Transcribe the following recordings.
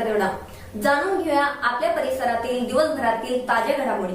करवडा. जाणून घेऊया आपल्या परिसरातील दिवसभरातील ताज्या घडामोडी.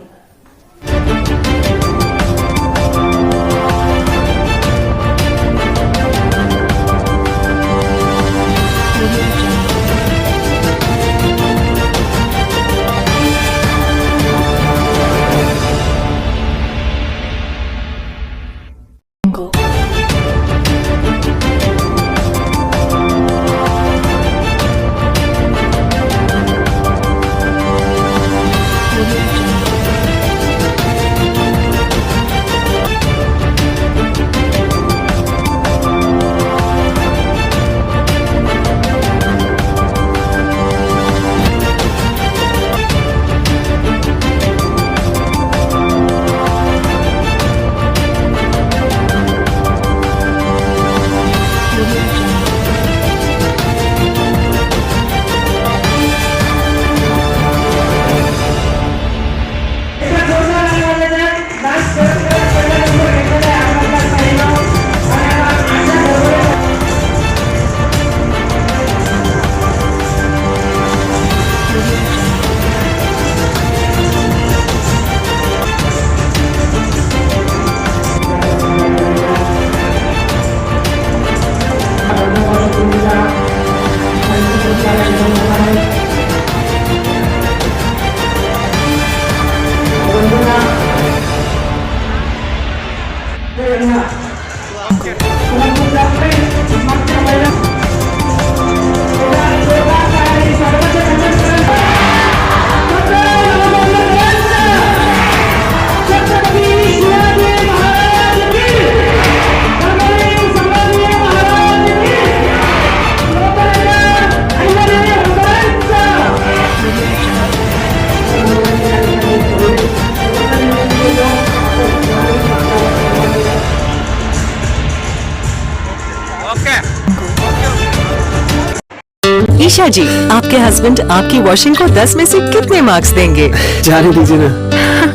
ईशा जी, आपके हस्बैंड आपकी वॉशिंग को 10 में से कितने मार्क्स देंगे? जाने दीजिए ना।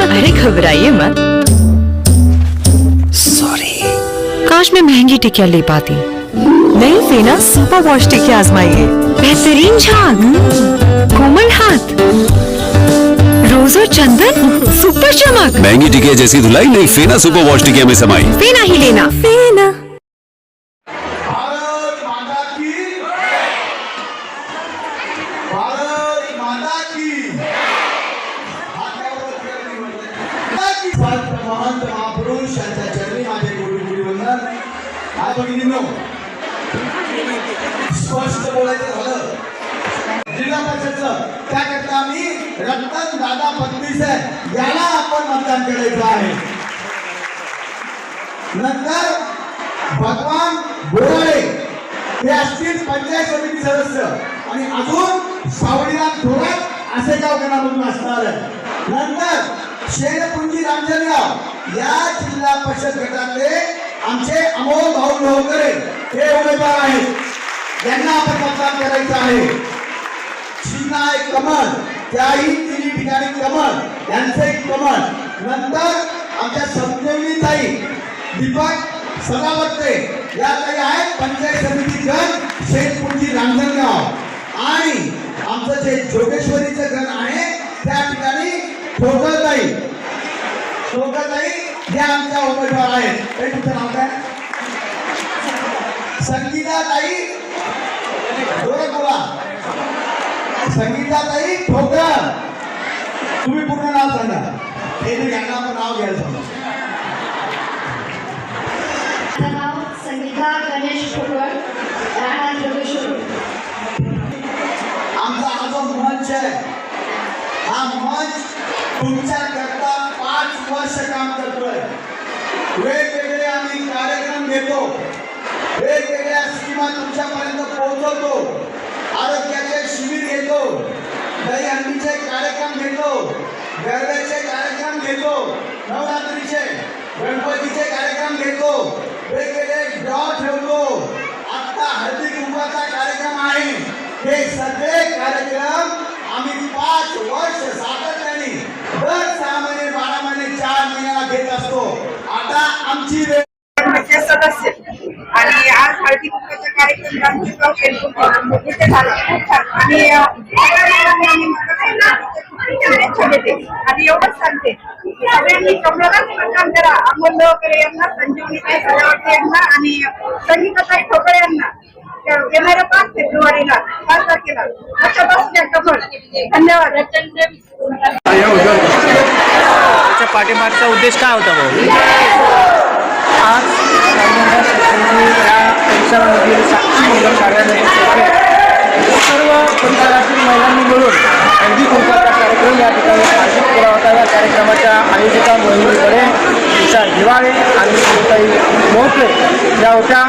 अरे घबराइए मत। सॉरी। काश मैं महंगी टिकिया ले पाती। नई फेना सुपर वॉश टिकिया आजमाइए। बेहतरीन झाग, कोमल हाथ, रोज और चंदन, सुपर चमक। महंगी टिकिया जैसी धुलाई नहीं, फेना सुपर वॉश टिकिया में समाई। फेना ही लेना। फेना। महंत महापुरुष यांच्या चरणी माझे कोटी वंदन. आज भगिनींनो, स्पष्ट बोलायचं झालं जिल्हा परिषदचं, त्याकरता आम्ही रतन दादा फडणवीस याला आपण मतदान करायचं आहे. नंतर भगवान बोराळे हे असतील पंचायत समिती सदस्य, आणि अजून सावळीराम थोरात असे गावकऱ्यांमधून असणार आहे. नंतर शेरपुंजी रामचंद्रराव या जिल्हा परिषद गटातले आमचे अमोल भाऊ लोहकरे हे उमेदवार आहेत. त्यांना आपण मतदान करायचं आहे. चिन्ह आहे कमळ, त्याही तिन्ही ठिकाणी कमळ, यांचे कमळ. नंतर आमच्या समजवणीताई दीपक सदावर्ते या ताई आहेत पंचायत समिती गण शेरपुंजी रामचंद्रराव, आणि आमचं जे जोगेश्वरीचं गण आहे त्या ठिकाणी ठोकरताई या आमच्या उमेदवार आहेत. तुमचं नाव काय? संगीताताई बोला. संगीताताई ठोकर. तुम्ही पूर्ण नाव सांगा. हे यांना आपण नाव घ्यायचं. नाव संगीता गणेश ठोकर, राहणार जोगेश्वरी. आमचा हा जो मंच आहे, हा मंच तुमच्या करता 5 वर्ष काम करतोय. वेगवेगळे आम्ही कार्यक्रम घेतो, वेगवेगळ्या स्कीमा तुमच्यापर्यंत पोहोचवतो, आरोग्याचे शिबिर घेतो, दहीहंडीचे कार्यक्रम घेतो, गरब्याचे कार्यक्रम घेतो, नवरात्रीचे गणपतीचे कार्यक्रम घेतो, वेगवेगळे ड्रॉ ठेवतो. आता हळदी कुंकवाचा कार्यक्रम आहे. हे सगळे कार्यक्रम आम्ही 5 वर्ष सातत्याने दर 6 महिने 12 महिने 4 महिन्याला घेत असतो. आता आमची सदस्य आणि आज हळदी कुंकवाचा कार्यक्रम झाला खूप छान. आणि एवढंच सांगते सगळ्यांनी कमळालाच मतदान करा. अमोल वगैरे यांना, संजीवनीताई सजावटे यांना आणि संगीताताई ठोकळे यांना येणाऱ्या 5 फेब्रुवारीला 5 तारखेला लक्षात असू द्या कमळ. धन्यवाद. त्याच्या पाठीमागचा उद्देश काय होता भाऊ? आज या परिसरामधील साक्षी मंगल कार्यालय सर्व परिसरातील महिलांनी मिळून हळदी कुंकवाचा कार्यक्रम या ठिकाणी आयोजित केला होता. या कार्यक्रमाच्या आयोजिका मोहिनीकडे तिचा हिवाळे आणि काही मोहके या होत्या.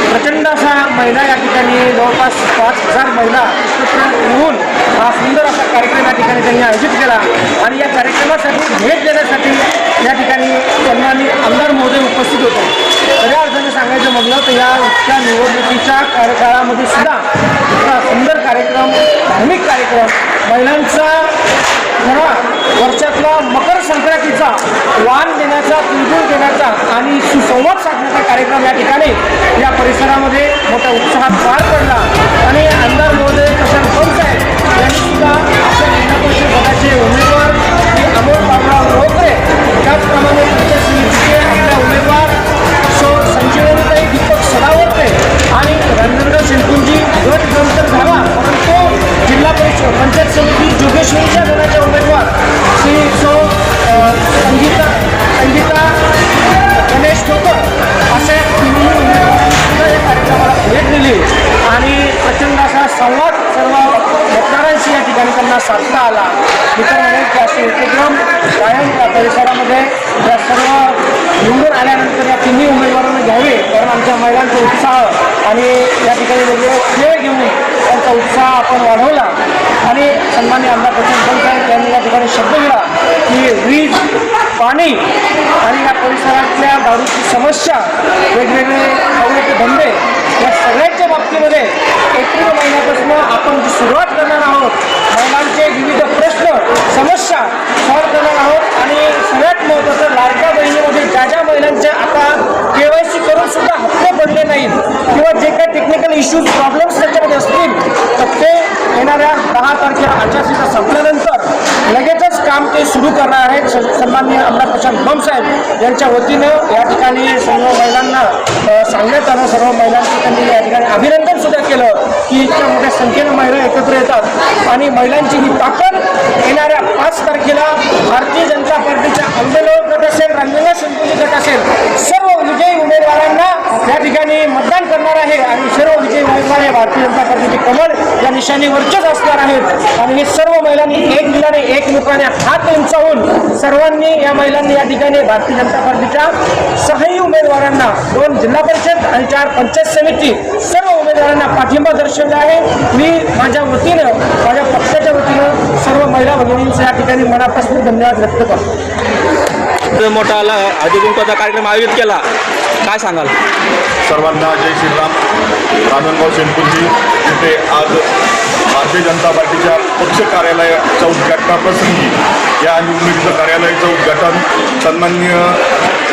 प्रचंड असा महिला या ठिकाणी जवळपास 5000 महिला एकत्र येऊन हा सुंदर असा कार्यक्रम या ठिकाणी त्यांनी आयोजित केला. आणि या कार्यक्रमासाठी भेट देण्यासाठी या ठिकाणी सन्माननीय आमदार महोदय उपस्थित होते. खऱ्या अर्थाने सांगायचं म्हटलं तर या इतक्या निवडणुकीच्या कार्यकाळामध्ये सुद्धा इतका सुंदर कार्यक्रम, धार्मिक कार्यक्रम, महिलांचा खरा वर्षातला मकर संक्रांतीचा वाण देण्याचा, तिळगुळ देण्याचा आणि सुसंवाद साधण्याचा कार्यक्रम या ठिकाणी या परिसरामध्ये मोठ्या उत्साहात पार पडला. आणि आमदार महोदय प्रशांत साहेब यांनी सुद्धा आपल्या जिल्हा परिषद पदाचे उमेदवार श्री अमोल बाबुराव रोकडे, त्याचप्रमाणे पंचायत समितीचे आपल्या उमेदवार सौ संजीवनीताई दीपक सदावर्ते आणि राजेंद्र शेलकुंजी गट नंतर झाला, परंतु जिल्हा परिषद पंचायत समिती जोगेश्वरीच्या गणाचे उमेदवार श्री सौ संगीता गणेश ठोकर अशा तिन्ही उमेदवारांनी या कार्यक्रमाला भेट दिली आणि प्रचंड असा संवाद सर्व मतदारांशी या ठिकाणी त्यांना साधता आला. मी तर म्हणेन की असे उपक्रम कायम या परिसरामध्ये या सर्व निवडून आल्यानंतर या तिन्ही उमेदवारांना घ्यावे, कारण आमच्या महिलांचा उत्साह आणि या ठिकाणी वेगवेगळे खेळ घेऊन त्यांचा उत्साह आपण वाढवला. आणि सन्माननीय आमदार प्रशांत साहेब यांनी या ठिकाणी शब्द दिला की वीज, पाणी आणि या परिसरातल्या दारूची समस्या, वेगवेगळे आवडते धंदे या सगळ्यांच्या बाबतीमध्ये एप्रिल महिन्यापासून आपण जी सुरुवात करणार आहोत, महिलांचे विविध प्रश्न समस्या सॉल्व्ह करणार आहोत. आणि सगळ्यात महत्त्वाचं, लाडक्या बहिणीमध्ये ज्या ज्या महिलांच्या आता KYC करून सुद्धा हप्ते पडले नाहीत किंवा जे काही टेक्निकल इश्यूज प्रॉब्लेम्स त्याच्यामध्ये असतील तर ते येणाऱ्या 10 तारखेला आचारसंहिता संपल्यानंतर लगेचच काम ते सुरू करणार आहेत. सन्माननीय आमदार प्रशांत साहेब यांच्या वतीनं या ठिकाणी सर्व महिलांना सांगण्यात आलं. सर्व महिलांचं त्यांनी या ठिकाणी अभिनंदन सुद्धा केलं की इतक्या मोठ्या संख्येनं महिला एकत्र येतात आणि महिलांची ही ताकद येणाऱ्या 5 तारखेला भारतीय जनता पार्टीच्या आंबेडकर गट असेल, रांजणगाव शेलकुंजी गट असेल, सर्व विजयी उमेदवारांना या ठिकाणी मतदान करणार आहे. आणि सर्व विजयी उमेदवार हे भारतीय जनता पार्टीचे कमळ या निशाणीवरचेच असणार आहेत. आणि हे सर्व महिलांनी एक दिलाने एक मुखाने हात उंचावून सर्वांनी या महिलांनी या ठिकाणी भारतीय जनता पार्टीच्या 6 उमेदवारांना, 2 जिल्हा परिषद आणि 4 पंचायत समिती सर्व उमेदवारांना पाठिंबा दर्शवला आहे. मी माझ्या वतीनं, माझ्या पक्षाच्या वतीनं सर्व महिला भगिनींचा या ठिकाणी मनापासून धन्यवाद व्यक्त करतो. मोठा हळदी कुंकवाचा कार्यक्रम आयोजित केला, काय सांगाल? सर्वांना जय श्रीराम. रांजणगाव शेलकुंजी तिथे आज भारतीय जनता पार्टीच्या पक्ष कार्यालयाच्या उद्घाटनाप्रसंगी या निवडणुकीचं कार्यालयाचं उद्घाटन सन्माननीय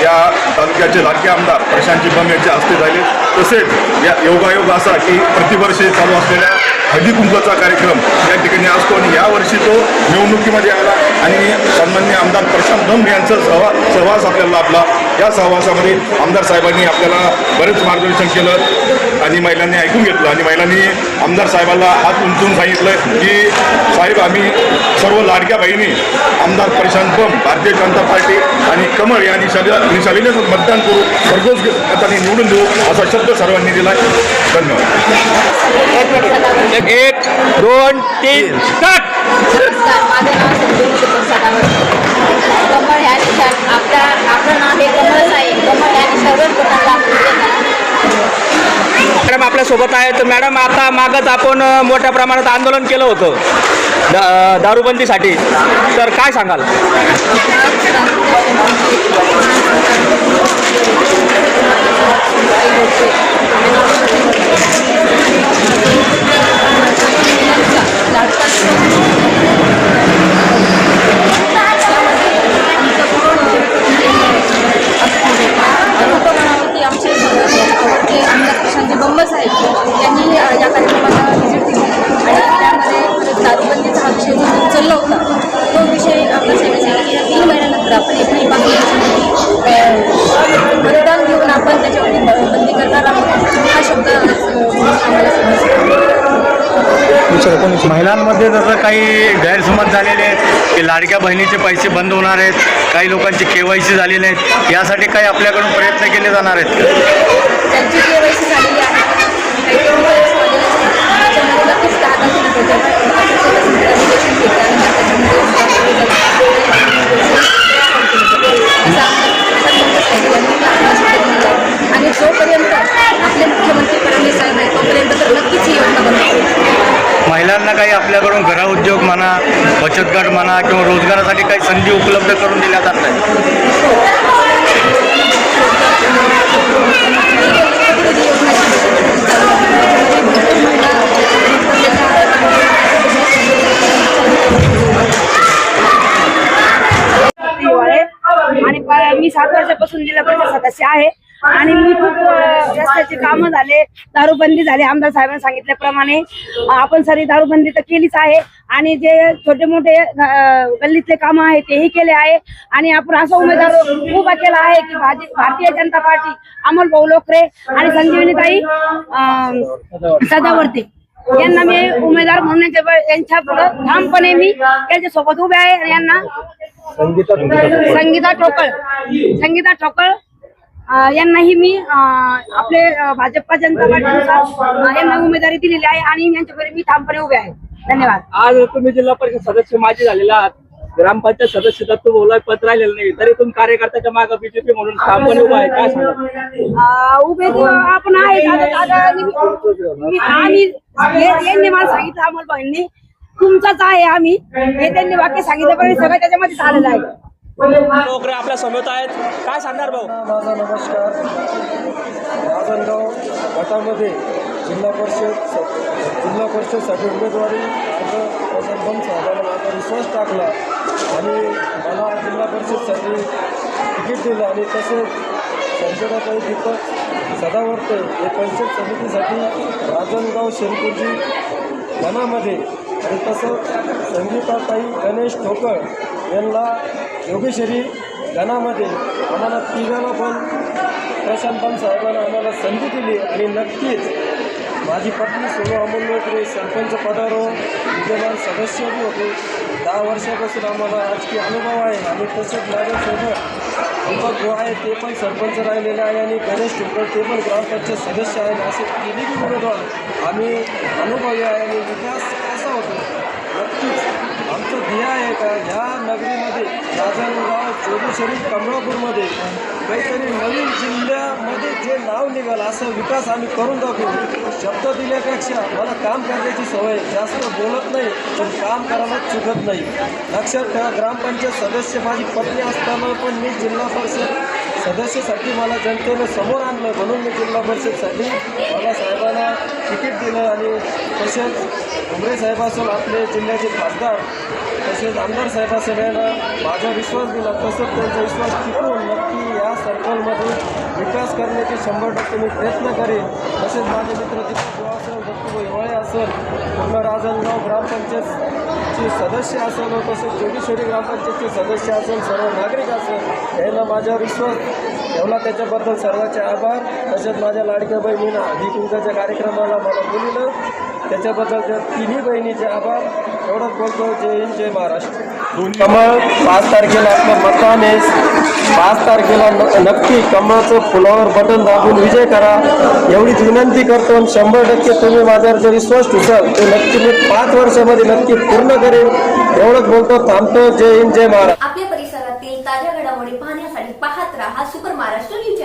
या तालुक्याचे लाडके आमदार प्रशांतजी बम यांच्या हस्ते झाले. तसेच या योगायोग असा की प्रतिवर्षी चालू असलेल्या हळदी कुंकवाचा कार्यक्रम या ठिकाणी असतो आणि यावर्षी तो निवडणुकीमध्ये आला आणि सन्माननीय आमदार प्रशांत बम यांचा सहवास आपल्याला लाभला. या सहवासामध्ये आमदार साहेबांनी आपल्याला बरेच मार्गदर्शन केलं आणि महिलांनी ऐकून घेतलं आणि महिलांनी आमदार साहेबांना हात उंचून सांगितलं की साहेब, आम्ही सर्व लाडक्या बहिणी आमदार प्रशांत बम, भारतीय जनता पार्टी आणि कमळ या निशालीने मतदान करू, भरघोस मतांनी निवडून देऊ असा शब्द सर्वांनी दिला. धन्यवाद. 1 2 3 स्टार्ट. नमस्कार, माझं नाव संजीवनी दीपक सदावर्ते. कमळ ह्या निशात आपलं नाव हे कमळच आहे. कमळ ह्या निशावर पोटाला मॅडम आपल्यासोबत आहे. तर मॅडम, आता मागच आपण मोठ्या प्रमाणात आंदोलन केलं होतं दारूबंदीसाठी, तर काय सांगाल? आमचे आवडते आमदार प्रशांत बंब साहेब यांनी या कार्यक्रमाला व्हिजिट दिली आणि महिलांमध्ये जसं काही गैरसमज झालेले आहेत की लाडक्या बहिणीचे पैसे बंद होणार आहेत, काही लोकांची KYC झालेले आहेत, यासाठी काही आपल्याकडून प्रयत्न केले जाणार आहेत का? त्यांची KYC झालेली आहे, काही KYC झालेली आहे. त्याच्यामध्ये नक्कीच 10 आणि जोपर्यंत आपले मुख्यमंत्री फडणवीस साहेब आहेत तोपर्यंत तर नक्कीच ही योजना बंद होईल. महिलांना काही आपल्याकडून घरउद्योग म्हणा, बचत गट म्हणा किंवा रोजगारासाठी काही संधी उपलब्ध करून दिल्या जात आहेत. आणि मी 7 वर्षापासून जिल्हा परिषद सदस्य आहे आणि मी खूप रस्त्याचे कामं झाले, दारूबंदी झाली. आमदार साहेबांनी सांगितल्याप्रमाणे आपण सारी दारूबंदी तर केलीच आहे आणि जे छोटे मोठे गल्लीतले कामं आहेत तेही केले आहे. आणि आपण असा उमेदवार उभा केला आहे की भारतीय जनता पार्टी अमोल भाऊ लोकरे आणि संजीवनीताई सदावर्ते यांना मी उमेदवार म्हणून यांच्या पुढे ठामपणे मी त्यांच्या सोबत उभे आहे. आणि यांना संगीता ठोकळ यांनाही मी आपले भाजपा जनता पार्टीनुसार यांना उमेदवारी दिलेली आहे आणि यांच्याकडे मी ठामपणे उभे आहे. धन्यवाद. आज तुम्ही जिल्हा परिषद सदस्य माजी झालेला आहात, ग्रामपंचायत सदस्य तत्व बोलाय पद राहिलेलं नाही, तरी तुम्ही कार्यकर्त्याच्या मागे BJP म्हणून ठामपणे उभा आहे, काय सांगा? उभे आपण आहे. आम्ही यांनी मला सांगितलं अमोल भाईंनी तुमचाच आहे आम्ही, हे त्यांनी वाक्य सांगितल्याप्रमाणे सगळं त्याच्यामध्ये झालेलं आहे. लोकरे आपल्या समोर आहेत, काय सांगणार भाऊ? माझा नमस्कार. राजनगाव गटामध्ये जिल्हा परिषदसाठी उमेदवारी प्रशांत साहेबांना माझा विश्वास टाकला आणि मला जिल्हा परिषदसाठी तिकीट दिलं आणि तसेच संजयताई दीपक सदावर्ते हे पंचायत समितीसाठी राजनगाव शेरपूरजी गणामध्ये आणि तसंच संगीताताई गणेश ठोकळ यांना योगेश्वरी गणामध्ये आम्हाला तिघांना पण प्रशांत साहेबांना आम्हाला संधी दिली आणि नक्कीच माझी पत्नी सोनू अमोल लोकरे सरपंच पदावर विद्यमान सदस्यही होते. 10 वर्षापासून आम्हाला राजकीय अनुभव आहे आणि तसेच माझ्यासोबत दीपक भाऊ आहे, ते पण सरपंच राहिलेले आहे आणि गणेश ठोकळ ते पण ग्रामपंचायत सदस्य आहेत. असे तिन्ही उमेदवार आम्ही अनुभवी आहे आणि विकास कसा होतो नक्कीच आमचं ध्येय आहे का ह्या नगरीमध्ये राजनगाव, जोगेश्वरी, कमळापूरमध्ये काहीतरी नवीन जिल्ह्यामध्ये जे नाव निघाल असं विकास आम्ही करून दाखवू. शब्द दिल्यापेक्षा मला काम करण्याची सवय, जास्त बोलत नाही पण काम करायला चुकत नाही. लक्षात ठेवा, ग्रामपंचायत सदस्य माझी पत्नी असताना पण मी जिल्हा परिषद सदस्यासाठी मला जनतेनं समोर आणलं म्हणून मी जिल्हा परिषदसाठी मला साहेबांना तिकीट दिलं आणि तसेच उमरे साहेब असेल आपले जिल्ह्याचे खासदार तसेच आमदार साहेब असेल यांना माझा विश्वास दिला. तसंच त्यांचा विश्वास टिकून नक्की या सर्कलमध्ये विकास करण्याचे 100% मी प्रयत्न करेन. तसेच माझे मित्र दीपक भाऊ असेल, दत्तूभाऊ हिवाळे असेल, पूर्ण राजनगाव ग्रामपंचायतचे सदस्य असेल, तसेच जोगेश्वरी ग्रामपंचायतचे सदस्य असेल, सर्व नागरिक असेल यांना माझ्यावर विश्वास ठेवला त्याच्याबद्दल सर्वांचे आभार. तसेच माझ्या लाडक्या बहिणींना हळदी-कुंकवाच्या कार्यक्रमाला मला बोलवलं त्याच्याबद्दल त्या तिन्ही बहिणीचे आभार. एवढंच बोलतो. जय हिंद, जय महाराष्ट्र. कमळ 5 तारखेला आपलं मतदान आहे. 5 तारखेला नक्की कमळाचं फुलावर बटन दाबून विजय करा एवढीच विनंती करतो. 100% तुम्ही माझ्यावर जर विश्वास ठेवाल तर नक्की मी 5 वर्षामध्ये नक्की पूर्ण करेन. एवढंच बोलतो, थांबतो. जय हिंद, जय महाराष्ट्र. आपल्या परिसरातील ताज्या घडामोडी पाहण्यासाठी पाहत राहा सुपर महाराष्ट्र न्यूज.